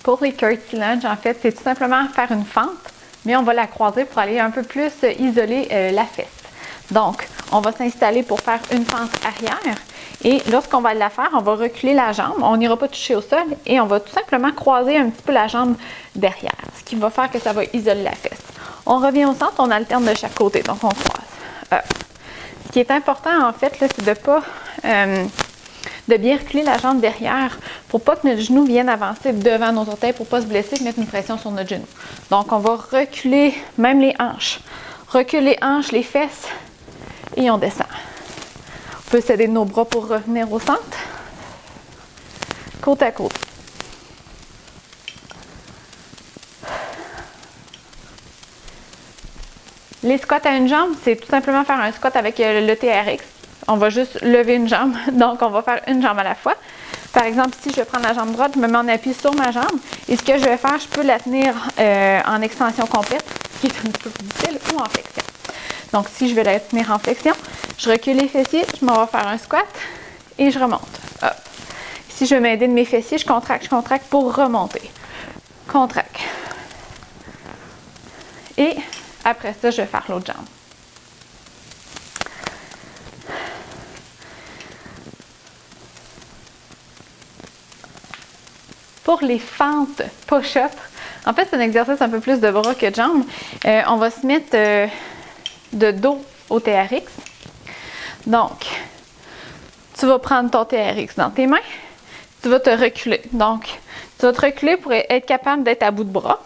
Pour les curtsy lunge, en fait, c'est tout simplement faire une fente, mais on va la croiser pour aller un peu plus isoler la fesse. Donc, on va s'installer pour faire une fente arrière. Et lorsqu'on va la faire, on va reculer la jambe. On n'ira pas toucher au sol et on va tout simplement croiser un petit peu la jambe derrière, ce qui va faire que ça va isoler la fesse. On revient au centre, on alterne de chaque côté, donc on croise. Ce qui est important, en fait, là, c'est de pas de bien reculer la jambe derrière pour pas que notre genou vienne avancer devant nos orteils pour pas se blesser et mettre une pression sur notre genou. Donc, on va reculer même les hanches. Recule les hanches, les fesses et on descend. On peut s'aider de nos bras pour revenir au centre. Côte à côte. Les squats à une jambe, c'est tout simplement faire un squat avec le TRX. On va juste lever une jambe, donc on va faire une jambe à la fois. Par exemple, si je vais prendre la jambe droite, je me mets en appui sur ma jambe et ce que je vais faire, je peux la tenir en extension complète, ce qui est un petit peu plus difficile, ou en flexion. Donc, si je vais la tenir en flexion, je recule les fessiers, je m'en vais faire un squat et je remonte. Hop. Si je veux m'aider de mes fessiers, je contracte pour remonter. Contracte. Et après ça, je vais faire l'autre jambe. Pour les fentes push-up, en fait, c'est un exercice un peu plus de bras que de jambes. On va se mettre de dos au TRX. Donc, tu vas prendre ton TRX dans tes mains. Tu vas te reculer. Donc, tu vas te reculer pour être capable d'être à bout de bras.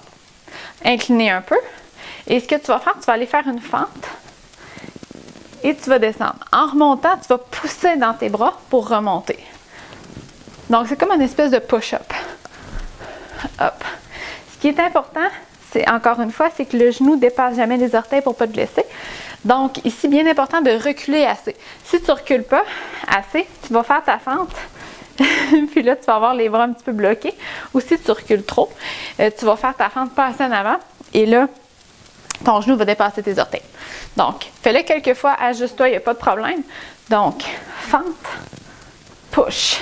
Incliner un peu. Et ce que tu vas faire, tu vas aller faire une fente. Et tu vas descendre. En remontant, tu vas pousser dans tes bras pour remonter. Donc, c'est comme une espèce de push-up. Hop. Ce qui est important, c'est encore une fois, c'est que le genou ne dépasse jamais les orteils pour ne pas te blesser. Donc, ici, bien important de reculer assez. Si tu ne recules pas assez, tu vas faire ta fente. Puis là, tu vas avoir les bras un petit peu bloqués. Ou si tu recules trop, tu vas faire ta fente pas assez en avant. Et là, ton genou va dépasser tes orteils. Donc, fais-le quelques fois, ajuste-toi, il n'y a pas de problème. Donc, fente, push.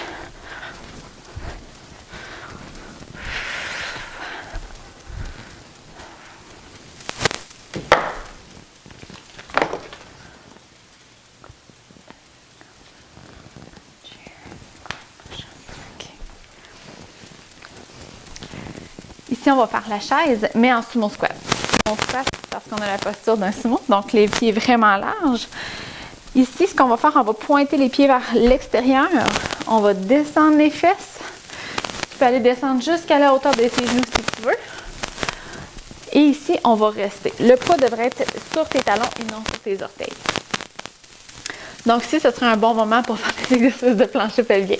Ici, on va faire la chaise, mais en sumo squat. On squat parce qu'on a la posture d'un sumo, donc les pieds vraiment larges. Ici, ce qu'on va faire, on va pointer les pieds vers l'extérieur. On va descendre les fesses. Tu peux aller descendre jusqu'à la hauteur de tes genoux si tu veux. Et ici, on va rester. Le poids devrait être sur tes talons et non sur tes orteils. Donc ici, ce serait un bon moment pour faire des exercices de plancher pelvien.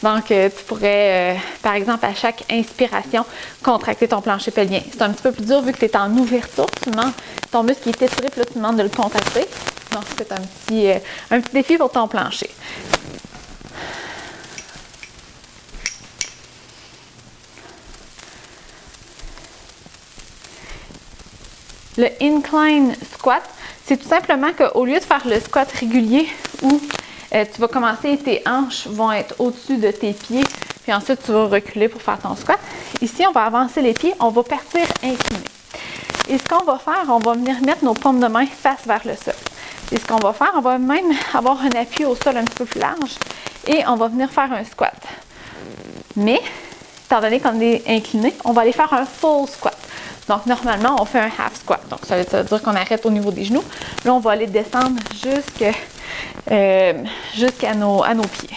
Donc, tu pourrais, par exemple, à chaque inspiration, contracter ton plancher pelvien. C'est un petit peu plus dur vu que tu es en ouverture. Tu demandes, ton muscle est étiré, puis là, tu demandes de le contracter. Donc, c'est un petit défi pour ton plancher. Le incline squat, c'est tout simplement qu'au lieu de faire le squat régulier où tu vas commencer, tes hanches vont être au-dessus de tes pieds, puis ensuite tu vas reculer pour faire ton squat. Ici, on va avancer les pieds, on va partir incliné. Et ce qu'on va faire, on va venir mettre nos paumes de main face vers le sol. Et ce qu'on va faire, on va même avoir un appui au sol un petit peu plus large et on va venir faire un squat. Mais, étant donné qu'on est incliné, on va aller faire un full squat. Donc, normalement, on fait un half squat. Donc, ça veut dire qu'on arrête au niveau des genoux. Là, on va aller descendre jusqu'à nos pieds.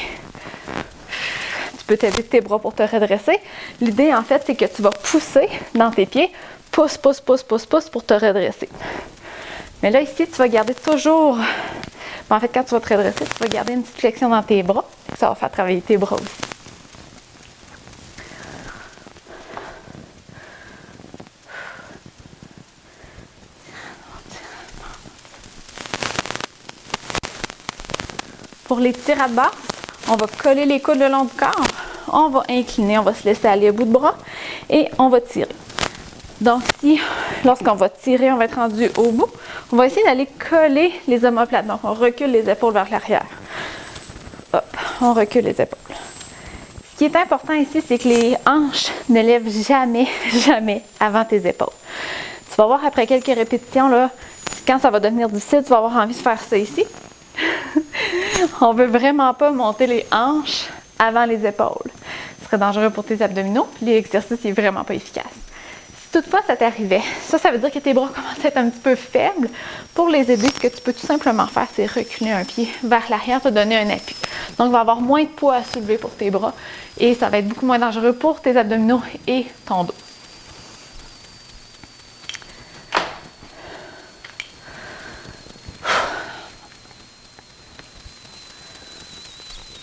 Tu peux t'aider de tes bras pour te redresser. L'idée, en fait, c'est que tu vas pousser dans tes pieds. Pousse, pousse, pousse, pousse, pousse pour te redresser. Mais là, ici, tu vas garder toujours... En fait, quand tu vas te redresser, tu vas garder une petite flexion dans tes bras. Ça va faire travailler tes bras aussi. Pour les tirades basses, on va coller les coudes le long du corps, on va incliner, on va se laisser aller au bout de bras et on va tirer. Donc ici, lorsqu'on va tirer, on va être rendu au bout. On va essayer d'aller coller les omoplates. Donc on recule les épaules vers l'arrière. Hop, on recule les épaules. Ce qui est important ici, c'est que les hanches ne lèvent jamais, jamais avant tes épaules. Tu vas voir après quelques répétitions, là, quand ça va devenir difficile, tu vas avoir envie de faire ça ici. On ne veut vraiment pas monter les hanches avant les épaules. Ce serait dangereux pour tes abdominaux, puis l'exercice n'est vraiment pas efficace. Si toutefois ça t'arrivait, ça veut dire que tes bras commencent à être un petit peu faibles. Pour les aider, ce que tu peux tout simplement faire, c'est reculer un pied vers l'arrière, te donner un appui. Donc, il va y avoir moins de poids à soulever pour tes bras et ça va être beaucoup moins dangereux pour tes abdominaux et ton dos.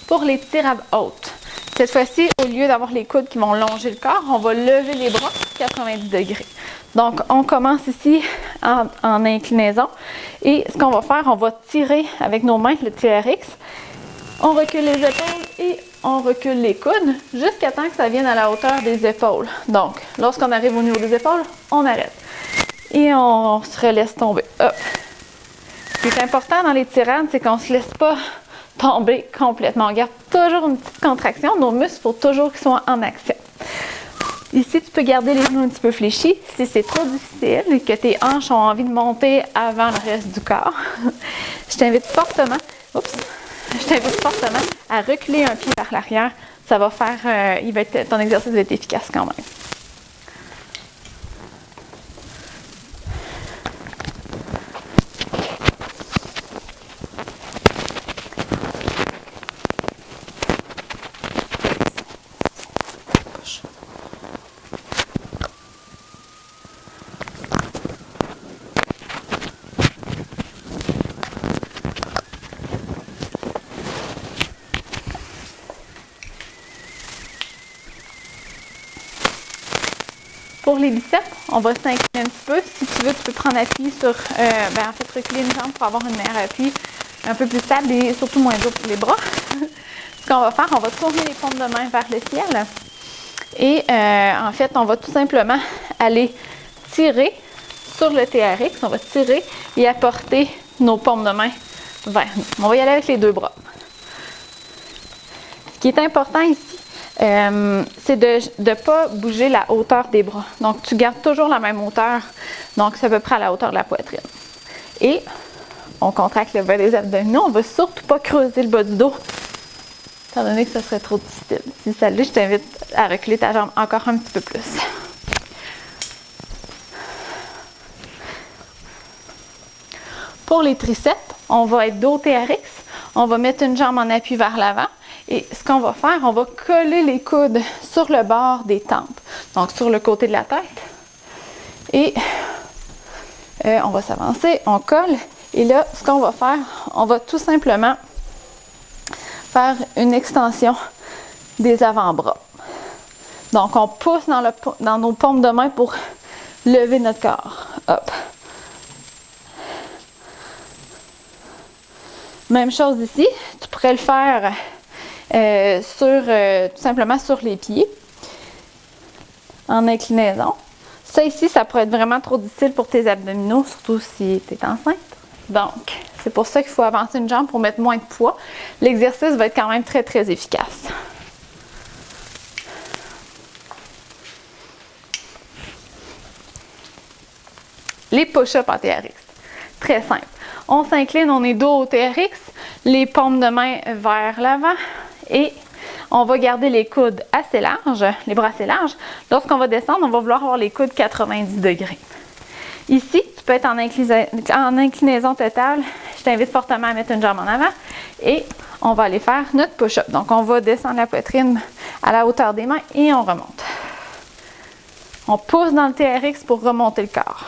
Pour les tirades hautes, cette fois-ci, au lieu d'avoir les coudes qui vont longer le corps, on va lever les bras 90 degrés. Donc, on commence ici en inclinaison et ce qu'on va faire, on va tirer avec nos mains le TRX. On recule les épaules et on recule les coudes jusqu'à temps que ça vienne à la hauteur des épaules. Donc, lorsqu'on arrive au niveau des épaules, on arrête. Et on se relaisse tomber. Hop. Ce qui est important dans les tirades, c'est qu'on ne se laisse pas tomber complètement. On garde toujours une petite contraction. Nos muscles, il faut toujours qu'ils soient en action. Ici, tu peux garder les genoux un petit peu fléchis. Si c'est trop difficile et que tes hanches ont envie de monter avant le reste du corps, je t'invite fortement à reculer un pied vers l'arrière. Ça va faire, ton exercice va être efficace quand même. Pour les biceps, on va s'incliner un petit peu. Si tu veux, tu peux prendre appui sur, reculer une jambe pour avoir une meilleure appui un peu plus stable et surtout moins dur pour les bras. Ce qu'on va faire, on va tourner les paumes de main vers le ciel. Et en fait, on va tout simplement aller tirer sur le TRX. On va tirer et apporter nos paumes de main vers nous. On va y aller avec les deux bras. Ce qui est important ici, c'est de ne pas bouger la hauteur des bras. Donc, tu gardes toujours la même hauteur. Donc, c'est à peu près à la hauteur de la poitrine. Et on contracte le bas des abdominaux. On ne va surtout pas creuser le bas du dos, étant donné que ce serait trop difficile. Si ça l'est, je t'invite à reculer ta jambe encore un petit peu plus. Pour les triceps, on va être dos TRX. On va mettre une jambe en appui vers l'avant. Et ce qu'on va faire, on va coller les coudes sur le bord des tempes, donc sur le côté de la tête. Et on va s'avancer, on colle. Et là, ce qu'on va faire, on va tout simplement faire une extension des avant-bras. Donc, on pousse dans nos paumes de main pour lever notre corps. Hop. Même chose ici, tu pourrais le faire tout simplement sur les pieds, en inclinaison. Ça ici, ça pourrait être vraiment trop difficile pour tes abdominaux, surtout si tu es enceinte. Donc, c'est pour ça qu'il faut avancer une jambe pour mettre moins de poids. L'exercice va être quand même très, très efficace. Les push-ups en TRX. Très simple. On s'incline, on est dos au TRX, les paumes de main vers l'avant et on va garder les coudes assez larges, les bras assez larges. Lorsqu'on va descendre, on va vouloir avoir les coudes 90 degrés. Ici, tu peux être en inclinaison totale. Je t'invite fortement à mettre une jambe en avant et on va aller faire notre push-up. Donc, on va descendre la poitrine à la hauteur des mains et on remonte. On pousse dans le TRX pour remonter le corps.